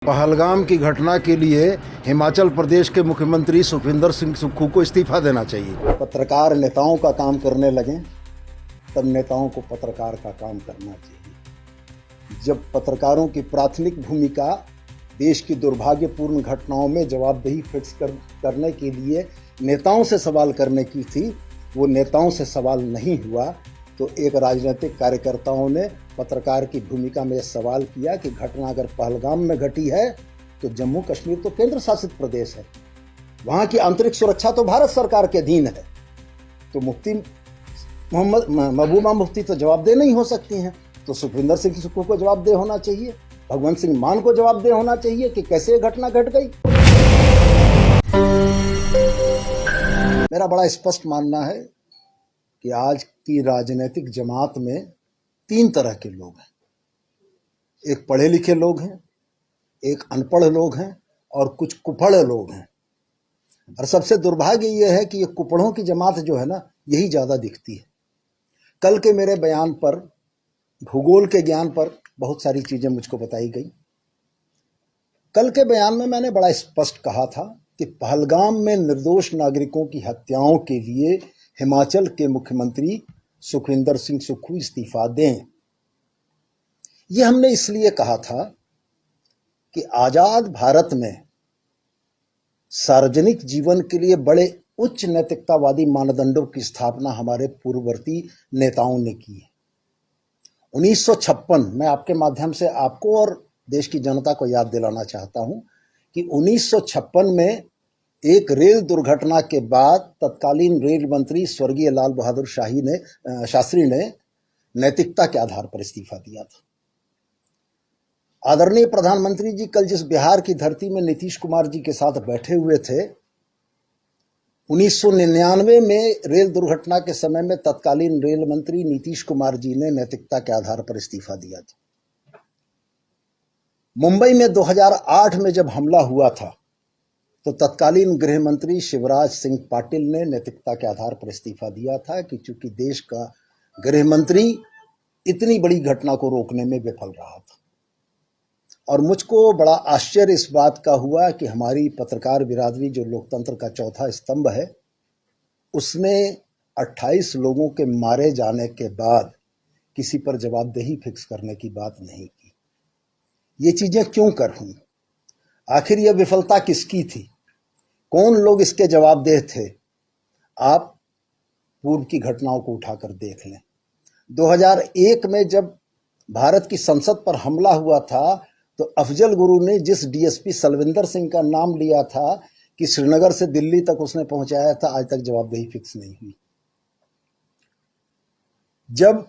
पहलगाम की घटना के लिए हिमाचल प्रदेश के मुख्यमंत्री सुखविंदर सिंह सुक्खू को इस्तीफा देना चाहिए। पत्रकार नेताओं का काम करने लगे तब नेताओं को पत्रकार का काम करना चाहिए। जब पत्रकारों की प्राथमिक भूमिका देश की दुर्भाग्यपूर्ण घटनाओं में जवाबदेही फिक्स करने के लिए नेताओं से सवाल करने की थी, वो नेताओं से सवाल नहीं हुआ तो एक राजनीतिक कार्यकर्ताओं ने पत्रकार की भूमिका में सवाल किया कि घटना अगर पहलगाम में घटी है तो जम्मू कश्मीर तो केंद्र शासित प्रदेश है, वहां की आंतरिक सुरक्षा तो भारत सरकार के अधीन है, तो मुफ्ती महबूबा मुफ्ती तो जवाबदेह नहीं हो सकती हैं। तो सुखविंदर सिंह सुक्खू को जवाबदेह होना चाहिए, भगवंत सिंह मान को जवाबदेह होना चाहिए कि कैसे घटना घट गई। मेरा बड़ा स्पष्ट मानना है कि आज की राजनीतिक जमात में तीन तरह के लोग हैं। एक पढ़े लिखे लोग हैं, एक अनपढ़ लोग हैं और कुछ कुपढ़ लोग हैं। और सबसे दुर्भाग्य ये है कि ये कुपढ़ों की जमात जो है ना, यही ज़्यादा दिखती है। कल के मेरे बयान पर, भूगोल के ज्ञान पर बहुत सारी चीज़ें मुझको बताई गई। कल के बयान में मैंने बड़ा स्पष्ट कहा था कि पहलगाम में निर्दोष नागरिकों की हत्याओं के लिए हिमाचल के मुख्यमंत्री सुखविंदर सिंह सुक्खू इस्तीफा दें। यह हमने इसलिए कहा था कि आजाद भारत में सार्वजनिक जीवन के लिए बड़े उच्च नैतिकतावादी मानदंडों की स्थापना हमारे पूर्ववर्ती नेताओं ने की है। 1956, मैं आपके माध्यम से आपको और देश की जनता को याद दिलाना चाहता हूं कि 1956 में एक रेल दुर्घटना के बाद तत्कालीन रेल मंत्री स्वर्गीय लाल बहादुर शास्त्री ने नैतिकता के आधार पर इस्तीफा दिया था। आदरणीय प्रधानमंत्री जी कल जिस बिहार की धरती में नीतीश कुमार जी के साथ बैठे हुए थे, 1999 में रेल दुर्घटना के समय में तत्कालीन रेल मंत्री नीतीश कुमार जी ने नैतिकता के आधार पर इस्तीफा दिया था। मुंबई में 2008 में जब हमला हुआ था तो तत्कालीन गृह मंत्री शिवराज सिंह पाटिल ने नैतिकता के आधार पर इस्तीफा दिया था कि चूंकि देश का गृह मंत्री इतनी बड़ी घटना को रोकने में विफल रहा था। और मुझको बड़ा आश्चर्य इस बात का हुआ कि हमारी पत्रकार बिरादरी, जो लोकतंत्र का चौथा स्तंभ है, उसने 28 लोगों के मारे जाने के बाद किसी पर जवाबदेही फिक्स करने की बात नहीं की। ये चीजें क्यों कर हुई? आखिर यह विफलता किसकी थी? कौन लोग इसके जवाबदेह थे? आप पूर्व की घटनाओं को उठाकर देख लें। 2001 में जब भारत की संसद पर हमला हुआ था तो अफजल गुरु ने जिस डीएसपी सलविंदर सिंह का नाम लिया था कि श्रीनगर से दिल्ली तक उसने पहुंचाया था, आज तक जवाबदेही फिक्स नहीं हुई। जब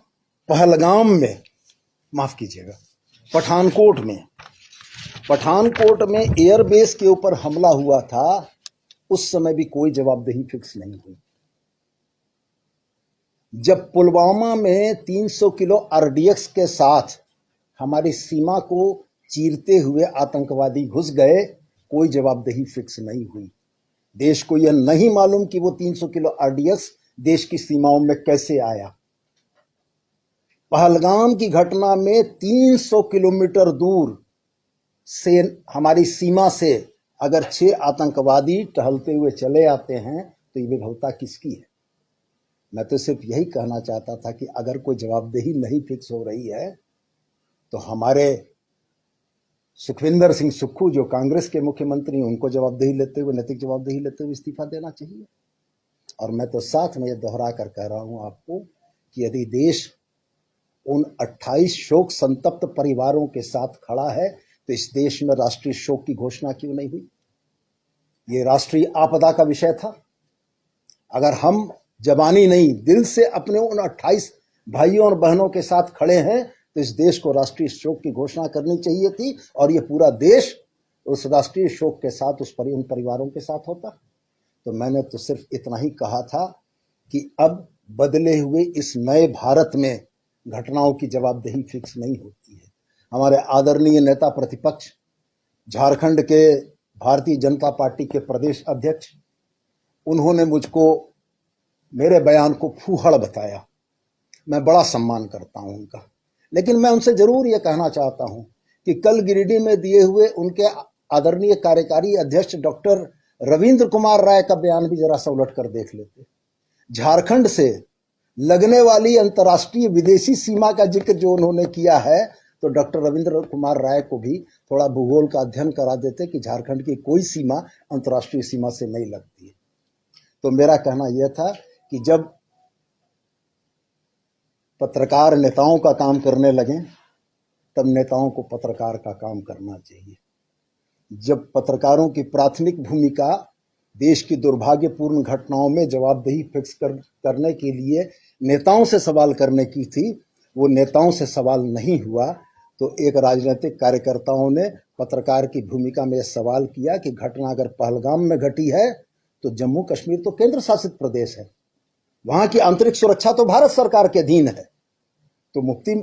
पहलगाम में, माफ कीजिएगा, पठानकोट में एयरबेस के ऊपर हमला हुआ था, उस समय भी कोई जवाबदेही फिक्स नहीं हुई। जब पुलवामा में 300 किलो आरडीएक्स के साथ हमारी सीमा को चीरते हुए आतंकवादी घुस गए, कोई जवाबदेही फिक्स नहीं हुई। देश को यह नहीं मालूम कि वो 300 किलो आरडीएक्स देश की सीमाओं में कैसे आया। पहलगाम की घटना में 300 किलोमीटर दूर से हमारी सीमा से अगर 6 आतंकवादी टहलते हुए चले आते हैं तो ये विफलता किसकी है? मैं तो सिर्फ यही कहना चाहता था कि अगर कोई जवाबदेही नहीं फिक्स हो रही है तो हमारे सुखविंदर सिंह सुक्खू, जो कांग्रेस के मुख्यमंत्री, उनको जवाबदेही लेते हुए, नैतिक जवाबदेही लेते हुए इस्तीफा देना चाहिए। और मैं तो साथ में यह दोहरा कर कह रहा हूं आपको कि यदि देश उन 28 शोक संतप्त परिवारों के साथ खड़ा है तो इस देश में राष्ट्रीय शोक की घोषणा क्यों नहीं हुई? ये राष्ट्रीय आपदा का विषय था। अगर हम जबानी नहीं, दिल से अपने उन 28 भाइयों और बहनों के साथ खड़े हैं तो इस देश को राष्ट्रीय शोक की घोषणा करनी चाहिए थी और ये पूरा देश उस राष्ट्रीय शोक के साथ उन परिवारों के साथ होता। तो मैंने तो सिर्फ इतना ही कहा था कि अब बदले हुए इस नए भारत में घटनाओं की जवाबदेही फिक्स नहीं होती है। हमारे आदरणीय नेता प्रतिपक्ष, झारखंड के भारतीय जनता पार्टी के प्रदेश अध्यक्ष, उन्होंने मुझको मेरे बयान को फूहड़ बताया। मैं बड़ा सम्मान करता हूं उनका, लेकिन मैं उनसे जरूर यह कहना चाहता हूं कि कल गिरिडीह में दिए हुए उनके आदरणीय कार्यकारी अध्यक्ष डॉक्टर रविंद्र कुमार राय का बयान भी जरा सा उलट कर देख लेते। झारखंड से लगने वाली अंतर्राष्ट्रीय विदेशी सीमा का जिक्र जो उन्होंने किया है, तो डॉक्टर रविंद्र कुमार राय को भी थोड़ा भूगोल का अध्ययन करा देते कि झारखंड की कोई सीमा अंतर्राष्ट्रीय सीमा से नहीं लगती है। तो मेरा कहना यह था कि जब पत्रकार नेताओं का काम करने लगे, तब नेताओं को पत्रकार का काम करना चाहिए। जब पत्रकारों की प्राथमिक भूमिका देश की दुर्भाग्यपूर्ण घटनाओं में जवाबदेही फिक्स करने के लिए नेताओं से सवाल करने की थी, वो नेताओं से सवाल नहीं हुआ। तो एक राजनीतिक कार्यकर्ताओं ने पत्रकार की भूमिका में सवाल किया कि घटना अगर पहलगाम में घटी है तो जम्मू कश्मीर तो केंद्र शासित प्रदेश है, वहां की आंतरिक सुरक्षा तो भारत सरकार के अधीन है, तो मुफ्ती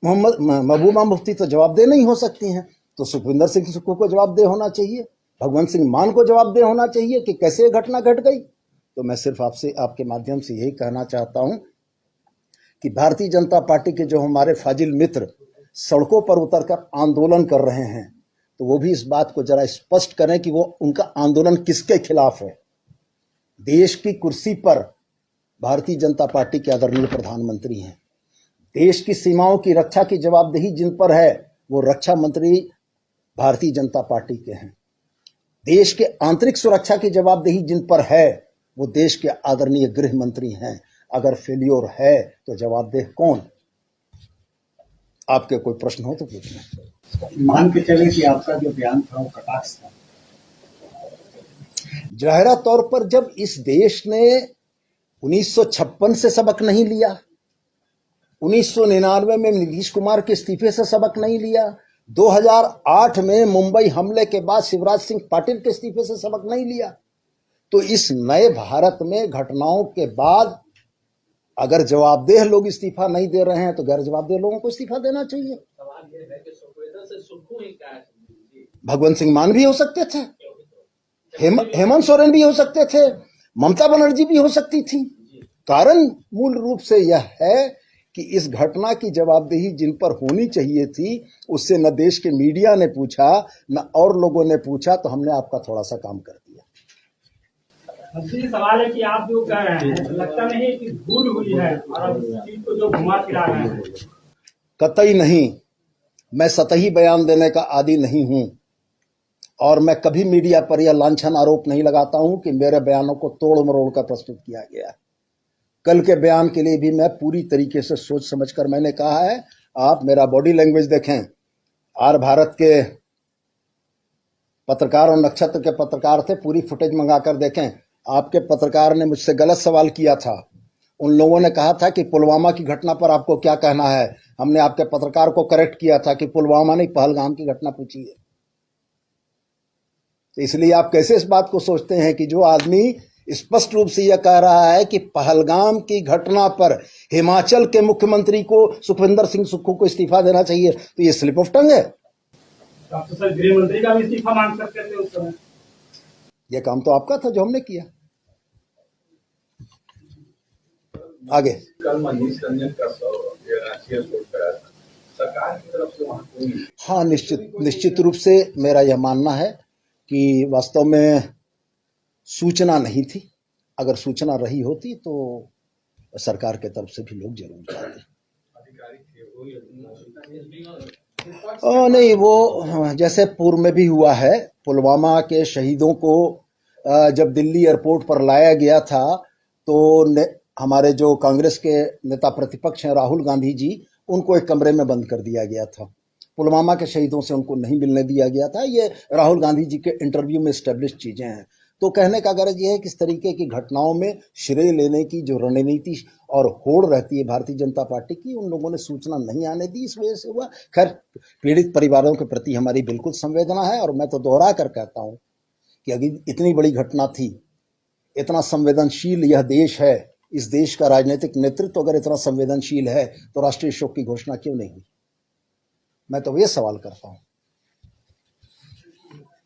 महबूबा मुफ्ती तो जवाबदेह नहीं हो सकती हैं। तो सुखविंदर सिंह सुक्खू को जवाबदेह होना चाहिए, भगवंत सिंह मान को जवाबदेह होना चाहिए कि कैसे घटना घट गई। तो मैं सिर्फ आपसे आपके माध्यम से यही कहना चाहता हूं कि भारतीय जनता पार्टी के जो हमारे फाजिल मित्र सड़कों पर उतरकर आंदोलन कर रहे हैं, तो वो भी इस बात को जरा स्पष्ट करें कि वो उनका आंदोलन किसके खिलाफ है। देश की कुर्सी पर भारतीय जनता पार्टी के आदरणीय प्रधानमंत्री हैं। देश की सीमाओं की रक्षा की जवाबदेही जिन पर है, वो रक्षा मंत्री भारतीय जनता पार्टी के हैं। देश के आंतरिक सुरक्षा की जवाबदेही जिन पर है, वो देश के आदरणीय गृह मंत्री हैं। अगर फेल्योर है तो जवाबदेह कौन? आपके कोई प्रश्न हो तो पूछना। मान के चले कि आपका जो बयान था वो कटाक्ष था। जाहिरा तौर पर जब इस देश ने 1956 से सबक नहीं लिया, 1999 में नीतीश कुमार के इस्तीफे से सबक नहीं लिया, 2008 में मुंबई हमले के बाद शिवराज सिंह पाटिल के इस्तीफे से सबक नहीं लिया, तो इस नए भारत में घटनाओं के बाद अगर जवाबदेह लोग इस्तीफा नहीं दे रहे हैं तो गैर जवाबदेह लोगों को इस्तीफा देना चाहिए। सवाल ये है कि सुखविंदर से सुक्खू ही क्या है? भगवंत सिंह मान भी हो सकते थे, हेमंत सोरेन भी हो सकते थे, ममता बनर्जी भी हो सकती थी। कारण मूल रूप से यह है कि इस घटना की जवाबदेही जिन पर होनी चाहिए थी, उससे न देश के मीडिया ने पूछा न और लोगों ने पूछा, तो हमने आपका थोड़ा सा काम कर दिया। जी सवाल है कि आप जो कह रहे हैं, लगता नहीं कि भूल हुई है और इस चीज को जो घुमा फिरा रहे हैं? कतई नहीं, मैं सतही बयान देने का आदी नहीं हूं और मैं कभी मीडिया पर यह लांछन आरोप नहीं लगाता हूं कि मेरे बयानों को तोड़ मरोड़ कर प्रस्तुत किया गया। कल के बयान के लिए भी मैं पूरी तरीके से सोच समझकर मैंने कहा है। आप मेरा बॉडी लैंग्वेज देखें, आर भारत के पत्रकार और नक्षत्र के पत्रकार थे, पूरी फुटेज मंगाकर देखें। आपके पत्रकार ने मुझसे गलत सवाल किया था, उन लोगों ने कहा था कि पुलवामा की घटना पर आपको क्या कहना है। हमने आपके पत्रकार को करेक्ट किया था कि पुलवामा नहीं, पहलगाम की घटना पूछी है। तो इसलिए आप कैसे इस बात को सोचते हैं कि जो आदमी स्पष्ट रूप से यह कह रहा है कि पहलगाम की घटना पर हिमाचल के मुख्यमंत्री को सुखविंदर सिंह सुक्खू को इस्तीफा देना चाहिए, तो ये स्लिप ऑफ टंग है। आप तो सर गृह मंत्री का भी इस्तीफा मांग सकते थे उस समय। यह काम तो आपका था जो हमने किया। आगे कल मनीष रंजन का राष्ट्रीय शोक कराया था, सरकार की तरफ से वहाँ कोई? हाँ, निश्चित रूप से मेरा यह मानना है कि वास्तव में सूचना नहीं थी। अगर सूचना रही होती तो सरकार के तरफ से भी लोग जरूर जाते। नहीं, वो जैसे पूर्व में भी हुआ है, पुलवामा के शहीदों को जब दिल्ली एयरपोर्ट पर लाया गया था तो हमारे जो कांग्रेस के नेता प्रतिपक्ष हैं राहुल गांधी जी, उनको एक कमरे में बंद कर दिया गया था। पुलवामा के शहीदों से उनको नहीं मिलने दिया गया था। ये राहुल गांधी जी के इंटरव्यू में स्टैब्लिश चीजें हैं। तो कहने का गरज ये है कि इस तरीके की घटनाओं में श्रेय लेने की जो रणनीति और होड़ रहती है भारतीय जनता पार्टी की, उन लोगों ने सूचना नहीं आने दी, इस वजह से हुआ। खैर, पीड़ित परिवारों के प्रति हमारी बिल्कुल संवेदना है और मैं तो दोहरा कर कहता हूं कि अगर इतनी बड़ी घटना थी, इतना संवेदनशील यह देश है, इस देश का राजनीतिक नेतृत्व अगर इतना संवेदनशील है तो राष्ट्रीय शोक की घोषणा क्यों नहीं हुई? मैं तो ये सवाल करता हूं।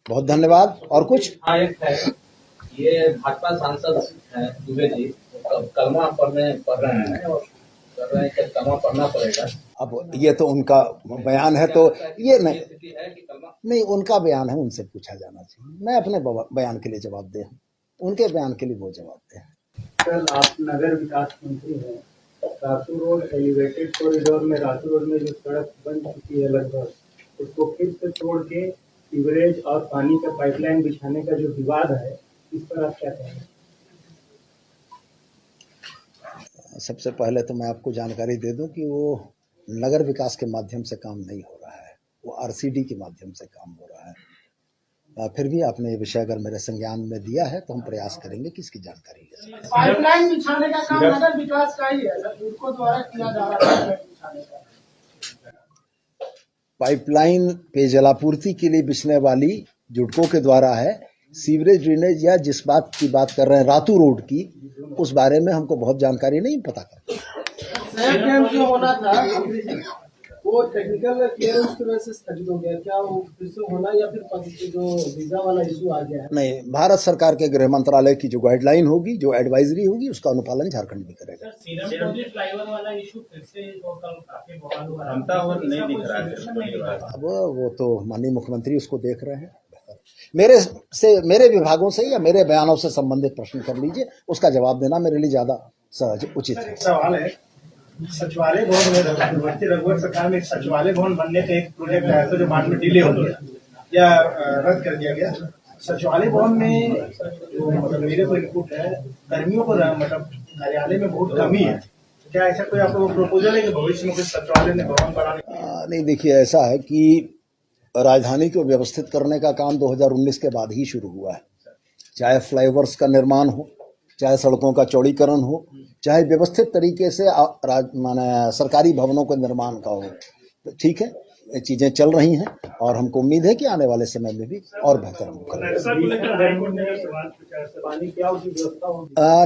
बहुत धन्यवाद। और कुछ? हाँ, एक है, ये भाजपा सांसद हैं दुबे जी, कलमा पढ़ रहे हैं और कर रहे हैं कि कलमा पढ़ना पड़ेगा। अब ये तो उनका बयान है, तो ये नहीं उनका बयान है, उनसे पूछा जाना चाहिए। मैं अपने बयान के लिए जवाब दे, उनके बयान के लिए वो जवाब दे। सर, आप नगर विकास मंत्री हैं। रातू रोड एलिवेटेड कॉरिडोर में रातू रोड में जो सड़क बन चुकी है लगभग, उसको फिर से तोड़ के सीवरेज और पानी का पाइपलाइन बिछाने का जो विवाद है, इस पर आप क्या कहेंगे? सबसे पहले तो मैं आपको जानकारी दे दूं कि वो नगर विकास के माध्यम से काम नहीं हो रहा है, वो आरसीडी के माध्यम से काम हो रहा है। फिर भी आपने ये विषय अगर मेरे संज्ञान में दिया है तो हम प्रयास करेंगे कि इसकी जानकारी ले सकें। पाइपलाइन बिछाने का काम नगर विकास का ही है सर, जुडको द्वारा किया जा रहा है पाइपलाइन बिछाने का। पाइपलाइन पेयजलापूर्ति के लिए बिछने वाली जुडको के द्वारा है। सीवरेज ड्रेनेज या जिस बात की बात कर रहे हैं रातू रोड की, उस बारे में हमको बहुत जानकारी नहीं, पता कर जो होना था वो टेक्निकल क्लियरेंस की वजह से स्थगित हो गया, क्या वो फिर से होना या फिर जो वीजा वाला इशू आ गया है? नहीं, भारत सरकार के गृह मंत्रालय की जो गाइडलाइन होगी, जो एडवाइजरी होगी, उसका अनुपालन झारखंड भी करेगा। फ्लाईओवर वाला इशू फिर से काफी बवाल हुआ है, नहीं दिख रहा है। अब वो तो माननीय मुख्यमंत्री उसको देख रहे हैं। मेरे विभागों से या मेरे बयानों से संबंधित प्रश्न कर लीजिए, उसका जवाब देना मेरे लिए ज्यादा सहज उचित है। सवाल है, सचिवालय भवन में रघुवर सरकार में एक सचिवालय भवन बनने का एक प्रोजेक्ट आया था जो बाद में डिले हो गया या रद्द कर दिया गया। सचिवालय भवन में जो मतलब मेरे को इनपुट है, कर्मियों को मतलब कार्यालय में बहुत कमी है। क्या ऐसा कोई आपको प्रपोजल है कि भविष्य में कुछ सचिवालय ने भवन बनाने? नहीं, देखिए ऐसा है कि राजधानी को व्यवस्थित करने का काम 2019 के बाद ही शुरू हुआ है। चाहे फ्लाईओवर्स का निर्माण हो, चाहे सड़कों का चौड़ीकरण हो, चाहे व्यवस्थित तरीके से माने सरकारी भवनों के निर्माण का हो, तो ठीक है, ये चीजें चल रही हैं और हमको उम्मीद है कि आने वाले समय में भी और बेहतर हम करेंगे।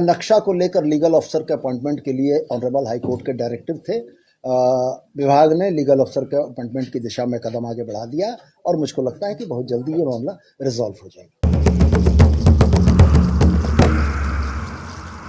नक्शा को लेकर लीगल अफसर के अपॉइंटमेंट के लिए ऑनरेबल हाई कोर्ट के डायरेक्टिव थे। विभाग ने लीगल अफसर के अपॉइंटमेंट की दिशा में कदम आगे बढ़ा दिया और मुझको लगता है कि बहुत जल्दी ये मामला रिजॉल्व हो जाएगा।